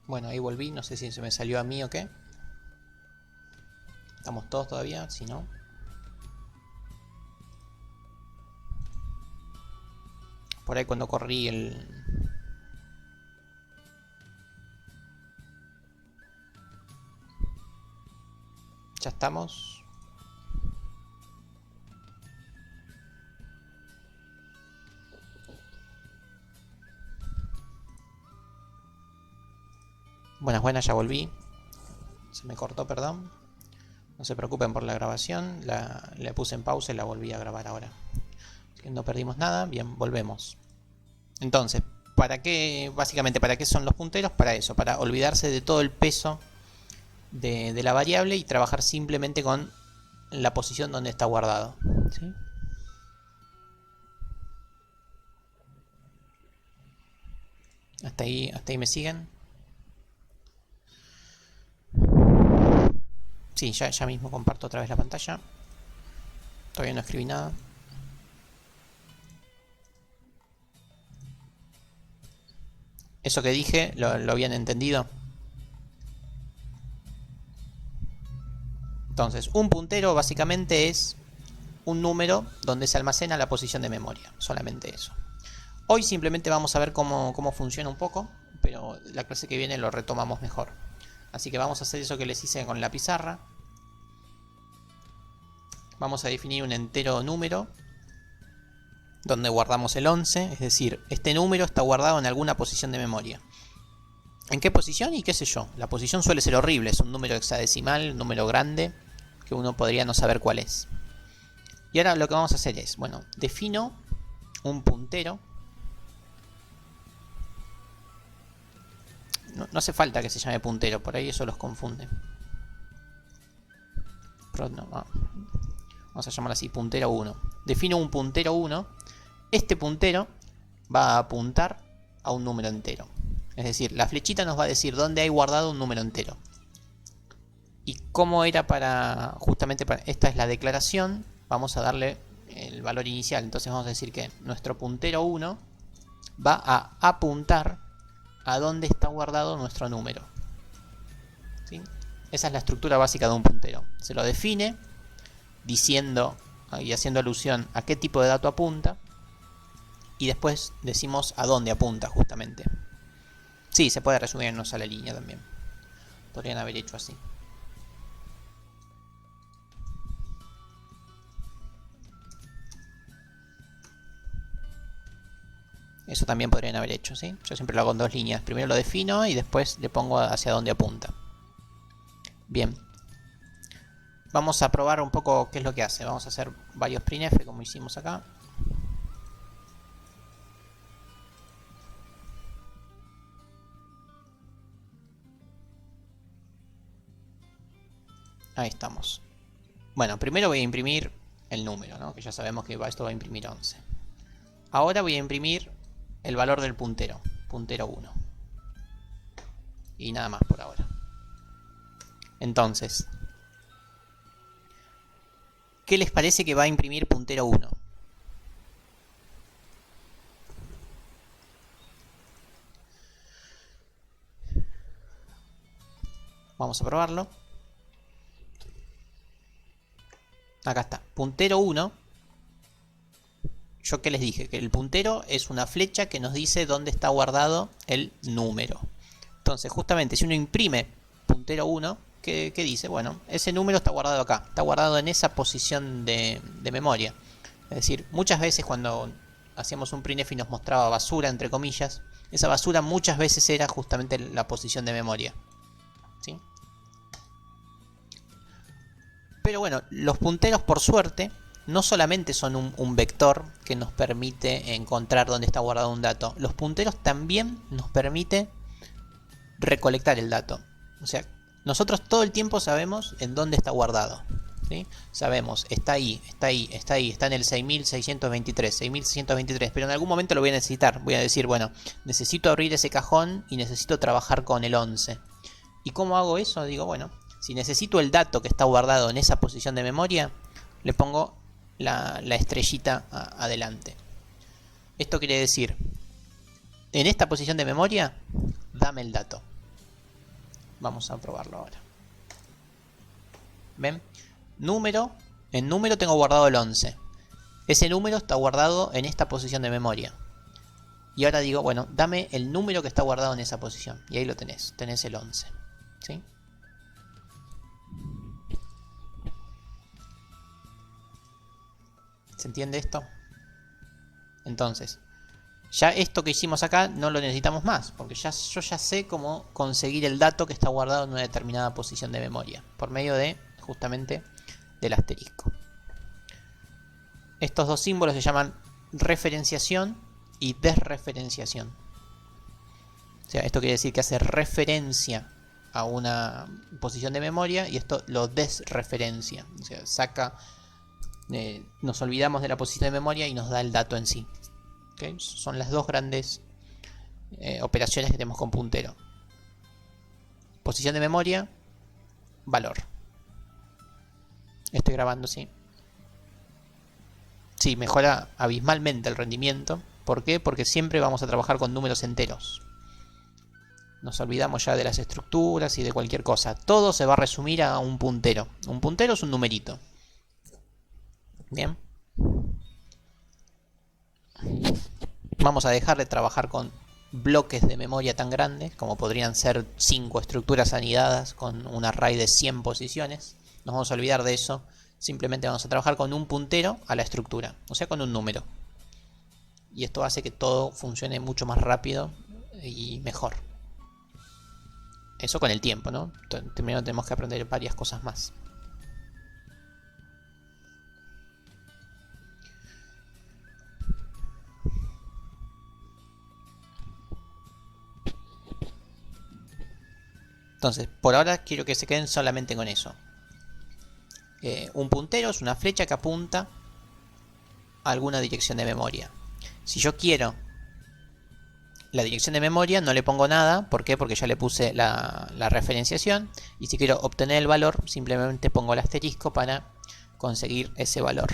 Bueno, ahí volví, no sé si se me salió a mí o qué. ¿Estamos todos todavía? Si no. Por ahí cuando corrí el... Ya estamos. Buenas, buenas, ya volví. Se me cortó, perdón. No se preocupen por la grabación. Le puse en pausa y la volví a grabar ahora. Así que no perdimos nada. Bien, volvemos. Entonces, ¿para qué? Básicamente, ¿para qué son los punteros? Para eso, para olvidarse de todo el peso de la variable y trabajar simplemente con la posición donde está guardado. ¿Sí? Hasta ahí me siguen. Sí, ya mismo comparto otra vez la pantalla. Todavía no escribí nada. Eso que dije, ¿lo habían entendido? Entonces, un puntero básicamente es un número donde se almacena la posición de memoria. Solamente eso. Hoy simplemente vamos a ver cómo funciona un poco, pero la clase que viene lo retomamos mejor. Así que vamos a hacer eso que les hice con la pizarra. Vamos a definir un entero número donde guardamos el 11, es decir, este número está guardado en alguna posición de memoria. ¿En qué posición? Y qué sé yo. La posición suele ser horrible, es un número hexadecimal, un número grande, que uno podría no saber cuál es. Y ahora lo que vamos a hacer es, bueno, defino un puntero. No hace falta que se llame puntero, por ahí eso los confunde. Pero no, vamos a llamarlo así, puntero 1. Defino un puntero 1. Este puntero va a apuntar a un número entero. Es decir, la flechita nos va a decir dónde hay guardado un número entero. Y cómo era para, justamente para, esta es la declaración, vamos a darle el valor inicial. Entonces vamos a decir que nuestro puntero 1 va a apuntar a dónde está guardado nuestro número. ¿Sí? Esa es la estructura básica de un puntero. Se lo define diciendo y haciendo alusión a qué tipo de dato apunta. Y después decimos a dónde apunta justamente. Sí, se puede resumir en una sola línea también. Podrían haber hecho así. Eso también podrían haber hecho, ¿sí? Yo siempre lo hago en dos líneas. Primero lo defino y después le pongo hacia dónde apunta. Bien. Vamos a probar un poco qué es lo que hace. Vamos a hacer varios printf como hicimos acá. Ahí estamos. Bueno, primero voy a imprimir el número, ¿no? Que ya sabemos que esto va a imprimir 11. Ahora voy a imprimir el valor del puntero, puntero 1. Y nada más por ahora. Entonces, ¿qué les parece que va a imprimir puntero 1? Vamos a probarlo. Acá está, puntero 1. Yo que les dije, que el puntero es una flecha que nos dice dónde está guardado el número. Entonces, justamente, si uno imprime puntero 1, ¿qué dice? Bueno, ese número está guardado acá, está guardado en esa posición de memoria. Es decir, muchas veces cuando hacíamos un printf y nos mostraba basura, entre comillas, esa basura muchas veces era justamente la posición de memoria. ¿Sí? Pero bueno, los punteros, por suerte, no solamente son un vector que nos permite encontrar dónde está guardado un dato. Los punteros también nos permiten recolectar el dato. O sea, nosotros todo el tiempo sabemos en dónde está guardado. ¿Sí? Sabemos, está ahí, está ahí, está ahí, está en el 6623, 6623, pero en algún momento lo voy a necesitar. Voy a decir, bueno, necesito abrir ese cajón y necesito trabajar con el 11. ¿Y cómo hago eso? Digo, bueno, si necesito el dato que está guardado en esa posición de memoria, le pongo la estrellita adelante. Esto quiere decir, en esta posición de memoria, dame el dato. Vamos a probarlo ahora. ¿Ven? Número. En número tengo guardado el 11. Ese número está guardado en esta posición de memoria. Y ahora digo, bueno, dame el número que está guardado en esa posición. Y ahí lo tenés. Tenés el 11. ¿Sí? ¿Se entiende esto? Entonces, ya esto que hicimos acá no lo necesitamos más, porque yo ya sé cómo conseguir el dato que está guardado en una determinada posición de memoria, por medio de, justamente, del asterisco. Estos dos símbolos se llaman referenciación y desreferenciación. O sea, esto quiere decir que hace referencia a una posición de memoria y esto lo desreferencia. O sea, saca, nos olvidamos de la posición de memoria y nos da el dato en sí. ¿Okay? Son las dos grandes operaciones que tenemos con puntero. Posición de memoria, valor. Estoy grabando, sí. Sí, mejora abismalmente el rendimiento. ¿Por qué? Porque siempre vamos a trabajar con números enteros. Nos olvidamos ya de las estructuras y de cualquier cosa. Todo se va a resumir a un puntero. Un puntero es un numerito. Bien. Vamos a dejar de trabajar con bloques de memoria tan grandes, como podrían ser 5 estructuras anidadas con un array de 100 posiciones. Nos vamos a olvidar de eso. Simplemente vamos a trabajar con un puntero a la estructura, o sea, con un número. Y esto hace que todo funcione mucho más rápido y mejor. Eso con el tiempo, ¿no? Primero tenemos que aprender varias cosas más. Entonces, por ahora quiero que se queden solamente con eso. Un puntero es una flecha que apunta a alguna dirección de memoria. Si yo quiero la dirección de memoria, no le pongo nada. ¿Por qué? Porque ya le puse la referenciación. Y si quiero obtener el valor, simplemente pongo el asterisco para conseguir ese valor.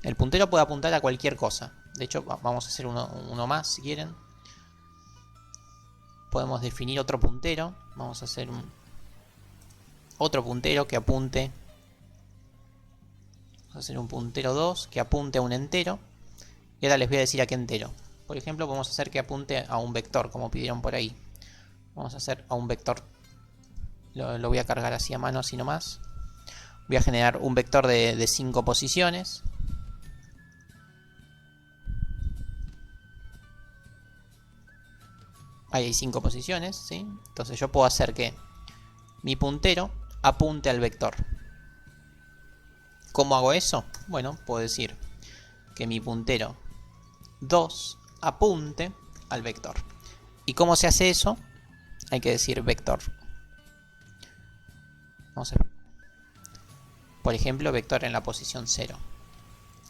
El puntero puede apuntar a cualquier cosa. De hecho, vamos a hacer uno más si quieren. Podemos definir otro puntero. Vamos a hacer otro puntero que apunte. Vamos a hacer un puntero 2 que apunte a un entero. Y ahora les voy a decir a qué entero. Por ejemplo, podemos hacer que apunte a un vector, como pidieron por ahí. Vamos a hacer a un vector. Lo voy a cargar así a mano, así nomás. Voy a generar un vector de 5 posiciones. Ahí hay 5 posiciones, ¿sí? Entonces yo puedo hacer que mi puntero apunte al vector. ¿Cómo hago eso? Bueno, puedo decir que mi puntero 2 apunte al vector. ¿Y cómo se hace eso? Hay que decir vector. Vamos a ver. Por ejemplo, vector en la posición 0.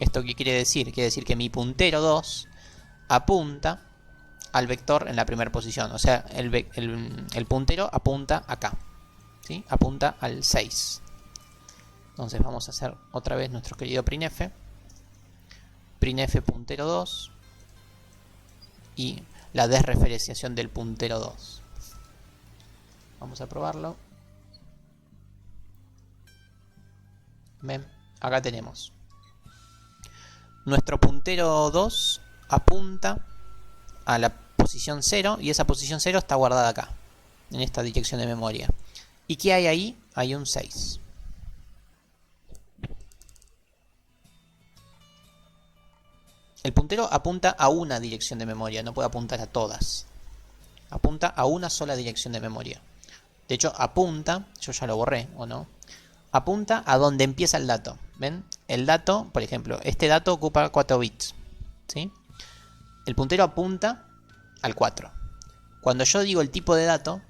¿Esto qué quiere decir? Quiere decir que mi puntero 2 apunta al vector en la primera posición. O sea, el puntero apunta acá, ¿sí? Apunta al 6. Entonces vamos a hacer otra vez nuestro querido printf. Printf puntero 2. Y la desreferenciación del puntero 2. Vamos a probarlo. Ven, acá tenemos. Nuestro puntero 2 apunta a la posición 0 y esa posición 0 está guardada acá, en esta dirección de memoria. ¿Y qué hay ahí? Hay un 6. El puntero apunta a una dirección de memoria, no puede apuntar a todas. Apunta a una sola dirección de memoria. De hecho, apunta, yo ya lo borré, ¿o no? Apunta a donde empieza el dato. ¿Ven? El dato, por ejemplo, este dato ocupa 4 bits. ¿Sí? El puntero apunta al 4. Cuando yo digo el tipo de dato,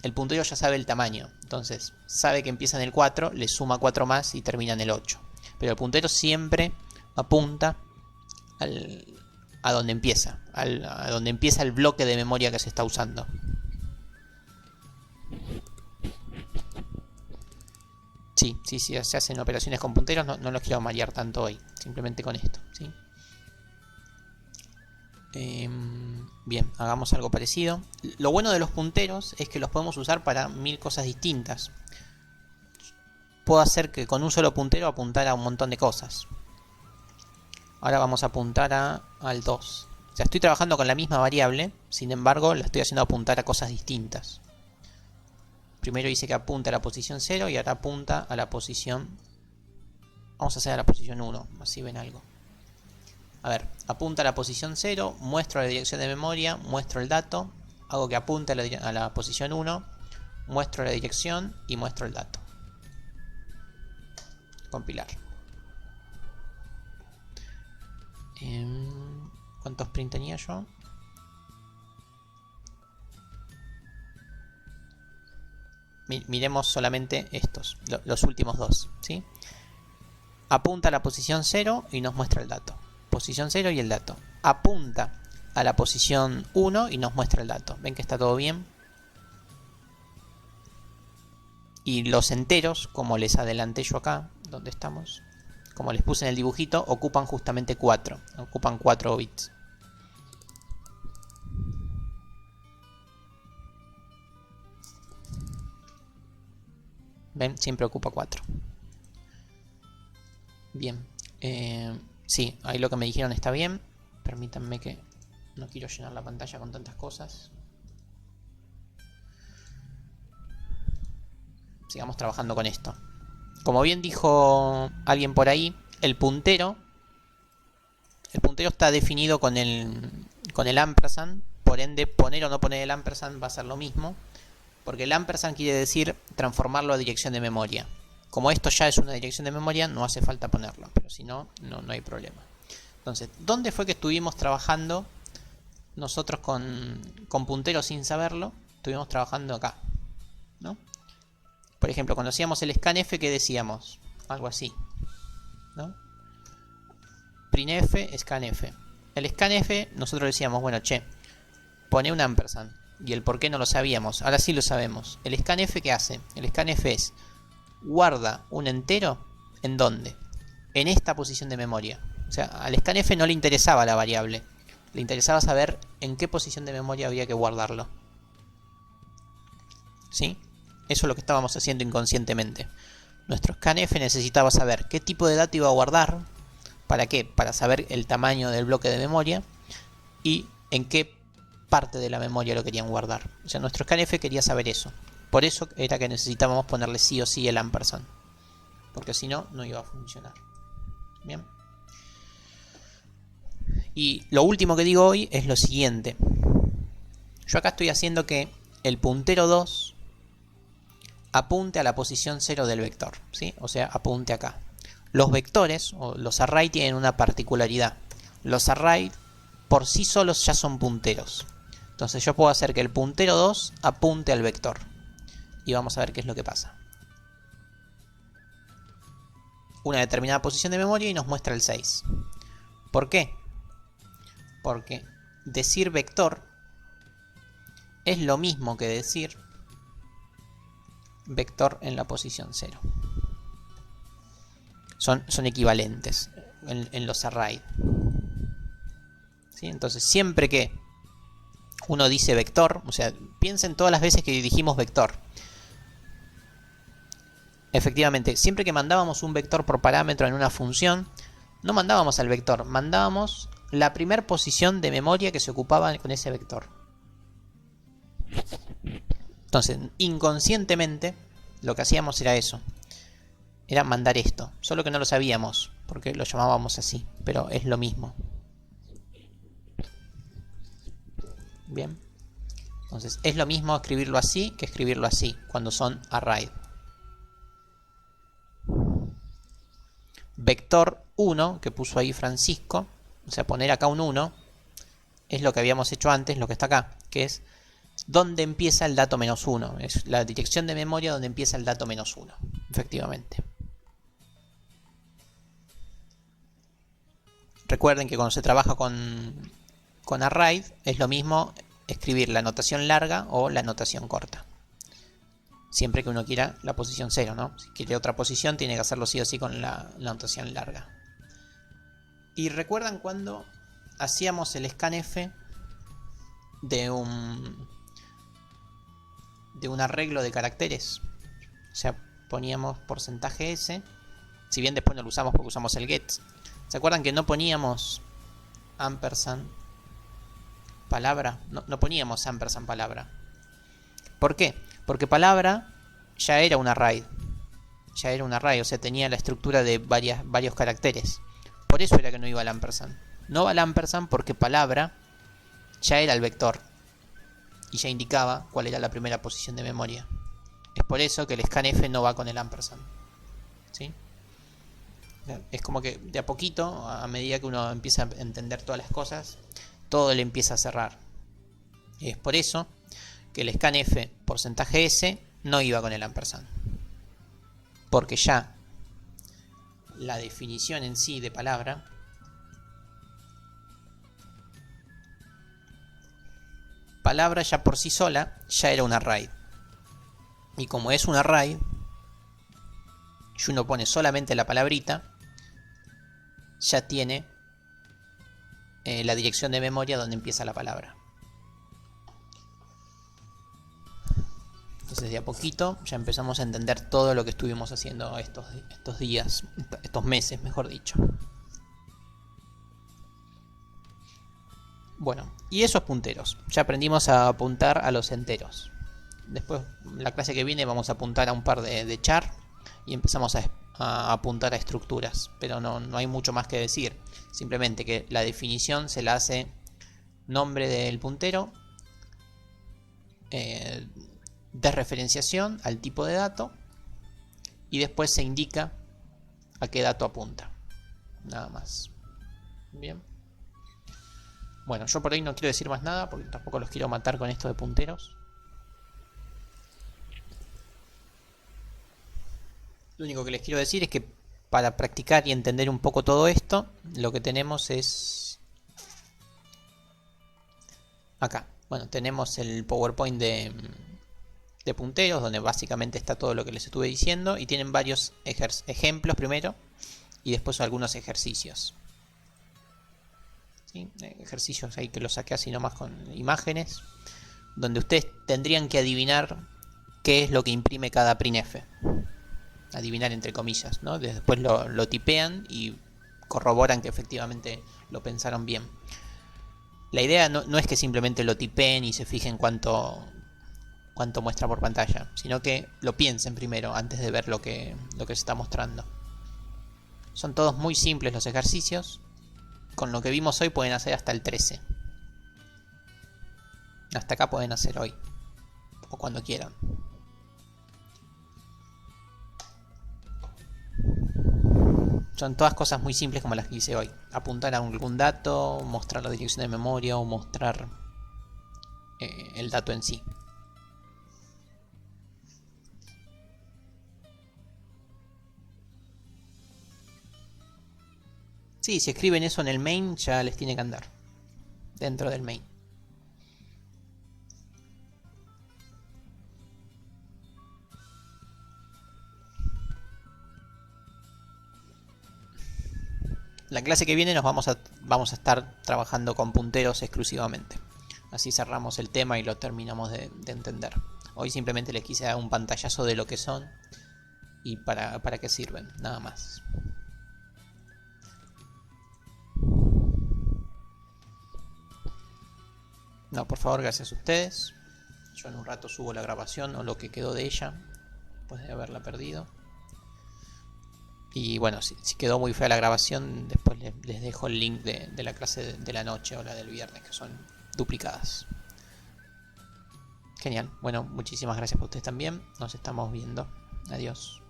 el puntero ya sabe el tamaño. Entonces, sabe que empieza en el 4, le suma 4 más y termina en el 8. Pero el puntero siempre apunta a donde empieza. A donde empieza el bloque de memoria que se está usando. Sí, se hacen operaciones con punteros, no los quiero marear tanto hoy. Simplemente con esto, ¿sí? Bien, hagamos algo parecido. Lo bueno de los punteros es que los podemos usar para 1000 cosas distintas. Puedo hacer que con un solo puntero apuntar a un montón de cosas. Ahora vamos a apuntar al 2. O sea, estoy trabajando con la misma variable, sin embargo la estoy haciendo apuntar a cosas distintas. Primero hice que apunte a la posición 0 y ahora apunta a la posición... Vamos a hacer a la posición 1, así ven algo. A ver, apunta a la posición 0, muestro la dirección de memoria, muestro el dato, hago que apunte a la posición 1, muestro la dirección y muestro el dato. Compilar. ¿Cuántos print tenía yo? Miremos solamente estos, los últimos dos, ¿sí? Apunta a la posición 0 y nos muestra el dato. Posición 0 y el dato. Apunta a la posición 1 y nos muestra el dato. ¿Ven que está todo bien? Y los enteros, como les adelanté yo acá, donde estamos, como les puse en el dibujito, ocupan justamente 4. Ocupan 4 bits. ¿Ven? Siempre ocupa 4. Bien. Sí, ahí lo que me dijeron está bien. Permítanme que no quiero llenar la pantalla con tantas cosas. Sigamos trabajando con esto. Como bien dijo alguien por ahí, el puntero está definido con el ampersand. Por ende, poner o no poner el ampersand va a ser lo mismo. Porque el ampersand quiere decir transformarlo a dirección de memoria. Como esto ya es una dirección de memoria, no hace falta ponerlo. Pero si no, no hay problema. Entonces, ¿dónde fue que estuvimos trabajando nosotros con punteros sin saberlo? Estuvimos trabajando acá, ¿no? Por ejemplo, cuando hacíamos el scanf, ¿qué decíamos? Algo así, ¿no? Printf, scanf. El scanf, nosotros decíamos, bueno, che, pone un ampersand. Y el por qué no lo sabíamos. Ahora sí lo sabemos. ¿El scanf qué hace? El scanf es, guarda un entero, ¿en dónde? En esta posición de memoria. O sea, al scanf no le interesaba la variable. Le interesaba saber en qué posición de memoria había que guardarlo. ¿Sí? Eso es lo que estábamos haciendo inconscientemente. Nuestro scanf necesitaba saber qué tipo de dato iba a guardar. ¿Para qué? Para saber el tamaño del bloque de memoria. Y en qué parte de la memoria lo querían guardar. O sea, nuestro scanf quería saber eso. Por eso era que necesitábamos ponerle sí o sí el ampersand. Porque si no, no iba a funcionar. Bien. Y lo último que digo hoy es lo siguiente. Yo acá estoy haciendo que el puntero 2 apunte a la posición 0 del vector, ¿sí? O sea, apunte acá. Los vectores, o los array, tienen una particularidad. Los array por sí solos ya son punteros. Entonces yo puedo hacer que el puntero 2 apunte al vector. Y vamos a ver qué es lo que pasa. Una determinada posición de memoria y nos muestra el 6. ¿Por qué? Porque decir vector es lo mismo que decir vector en la posición 0. Son equivalentes en los array. ¿Sí? Entonces, siempre que uno dice vector, o sea, piensen todas las veces que dijimos vector. Efectivamente, siempre que mandábamos un vector por parámetro en una función, no mandábamos al vector, mandábamos la primera posición de memoria que se ocupaba con ese vector. Entonces, inconscientemente, lo que hacíamos era eso. Era mandar esto. Solo que no lo sabíamos, porque lo llamábamos así. Pero es lo mismo. Bien. Entonces, es lo mismo escribirlo así que escribirlo así, cuando son array. Vector 1, que puso ahí Francisco, o sea, poner acá un 1, es lo que habíamos hecho antes, lo que está acá, que es donde empieza el dato menos 1. Es la dirección de memoria donde empieza el dato menos 1, efectivamente. Recuerden que cuando se trabaja con array, es lo mismo escribir la notación larga o la notación corta. Siempre que uno quiera la posición 0, ¿no? Si quiere otra posición, tiene que hacerlo sí o sí con la notación larga. Y recuerdan cuando hacíamos el scanf de un arreglo de caracteres. O sea, poníamos porcentaje S. Si bien después no lo usamos porque usamos el get. ¿Se acuerdan que no poníamos ampersand palabra? No poníamos ampersand palabra. ¿Por qué? Porque palabra ya era un array. Ya era un array, o sea, tenía la estructura de varios caracteres. Por eso era que no iba al ampersand. No va al ampersand porque palabra ya era el vector. Y ya indicaba cuál era la primera posición de memoria. Es por eso que el scanf no va con el ampersand. ¿Sí? Es como que de a poquito, a medida que uno empieza a entender todas las cosas, todo le empieza a cerrar. Y es por eso que el scanf porcentaje S no iba con el ampersand. Porque ya la definición en sí de palabra ya por sí sola ya era un array. Y como es un array, y uno pone solamente la palabrita, ya tiene la dirección de memoria donde empieza la palabra. Entonces de a poquito ya empezamos a entender todo lo que estuvimos haciendo estos días, estos meses, mejor dicho. Bueno, y esos punteros. Ya aprendimos a apuntar a los enteros. Después, en la clase que viene, vamos a apuntar a un par de char y empezamos a apuntar a estructuras. Pero no hay mucho más que decir. Simplemente que la definición se la hace nombre del puntero, desreferenciación al tipo de dato y después se indica a qué dato apunta. Nada más. Bien. Bueno, yo por ahí no quiero decir más nada porque tampoco los quiero matar con esto de punteros. Lo único que les quiero decir es que para practicar y entender un poco todo esto, lo que tenemos es acá. Bueno, tenemos el PowerPoint de punteros, donde básicamente está todo lo que les estuve diciendo, y tienen varios ejemplos primero y después algunos ejercicios. ¿Sí? Ejercicios ahí que los saqué así nomás con imágenes, donde ustedes tendrían que adivinar qué es lo que imprime cada printf. Adivinar entre comillas, ¿no? Después lo tipean y corroboran que efectivamente lo pensaron bien. La idea no es que simplemente lo tipeen y se fijen cuánto muestra por pantalla, sino que lo piensen primero antes de ver lo que se está mostrando. Son todos muy simples los ejercicios. Con lo que vimos hoy pueden hacer hasta el 13. Hasta acá pueden hacer hoy. O cuando quieran. Son todas cosas muy simples como las que hice hoy. Apuntar a algún dato, mostrar la dirección de memoria o mostrar el dato en sí. Sí, si escriben eso en el main ya les tiene que andar. Dentro del main. La clase que viene vamos a estar trabajando con punteros exclusivamente. Así cerramos el tema y lo terminamos de entender. Hoy simplemente les quise dar un pantallazo de lo que son y para qué sirven, nada más. No, por favor, gracias a ustedes. Yo en un rato subo la grabación o lo que quedó de ella, después de haberla perdido. Y bueno, si quedó muy fea la grabación, después les dejo el link de la clase de la noche o la del viernes, que son duplicadas. Genial. Bueno, muchísimas gracias por ustedes también. Nos estamos viendo. Adiós.